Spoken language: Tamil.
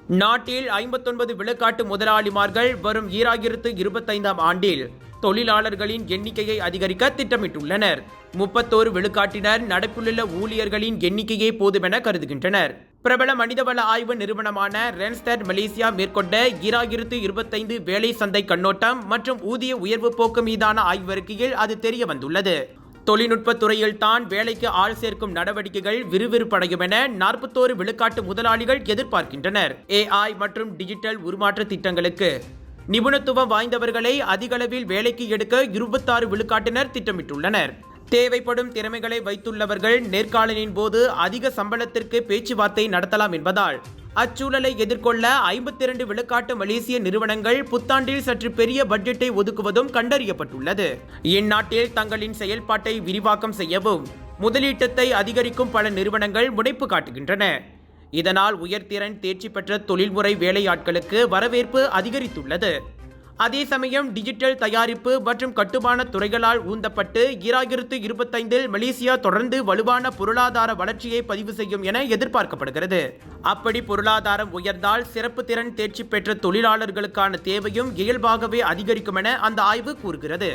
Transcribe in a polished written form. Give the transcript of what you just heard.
நாட்டில் 59 விழுக்காட்டு முதலாளிமார்கள் வரும் 2025ஆம் ஆண்டில் தொழிலாளர்களின் எண்ணிக்கையை அதிகரிக்க திட்டமிட்டுள்ளனர். 31 விழுக்காட்டினர் நடப்பிலுள்ள ஊழியர்களின் எண்ணிக்கையே போதுமென கருதுகின்றனர். பிரபல மனிதவள ஆய்வு நிறுவனமான ரென்ஸ்டட் மலேசியா மேற்கொண்ட 2025 வேலை சந்தை கண்ணோட்டம் மற்றும் ஊதிய உயர்வு போக்கு மீதான ஆய்வறிக்கையில் அது தெரிய வந்துள்ளது. தொழில்நுட்பத் துறையில் தான் வேலைக்கு ஆள் சேர்க்கும் நடவடிக்கைகள் விறுவிறுப்படையும் என 41 விழுக்காட்டு முதலாளிகள் எதிர்பார்க்கின்றனர். AI மற்றும் டிஜிட்டல் உருமாற்ற திட்டங்களுக்கு நிபுணத்துவம் வாய்ந்தவர்களை அதிகளவில் வேலைக்கு எடுக்க 26 விழுக்காட்டினர் திட்டமிட்டுள்ளனர். தேவைப்படும் திறமைகளை வைத்துள்ளவர்கள் நேர்காணலின் போது அதிக சம்பளத்திற்கு பேச்சுவார்த்தை நடத்தலாம் என்பதால் அச்சூழலை எதிர்கொள்ள 52 விழுக்காட்டு மலேசிய நிறுவனங்கள் புத்தாண்டில் சற்று பெரிய பட்ஜெட்டை ஒதுக்குவதும் கண்டறியப்பட்டுள்ளது. இந்நாட்டில் தங்களின் செயல்பாட்டை விரிவாக்கம் செய்யவும் முதலீட்டத்தை அதிகரிக்கும் பல நிறுவனங்கள் முனைப்பு காட்டுகின்றன. இதனால் உயர்திறன் தேர்ச்சி பெற்ற தொழில்முறை வேலையாட்களுக்கு வரவேற்பு அதிகரித்துள்ளது. அதே சமயம் டிஜிட்டல் தயாரிப்பு மற்றும் கட்டுமான துறைகளால் ஊந்தப்பட்டு 2025இல் மலேசியா தொடர்ந்து வலுவான பொருளாதார வளர்ச்சியை பதிவு செய்யும் என எதிர்பார்க்கப்படுகிறது. அப்படி பொருளாதாரம் உயர்ந்தால் சிறப்பு திறன் தேர்ச்சி பெற்ற தொழிலாளர்களுக்கான தேவையும் இயல்பாகவே அதிகரிக்கும் என அந்த ஆய்வு கூறுகிறது.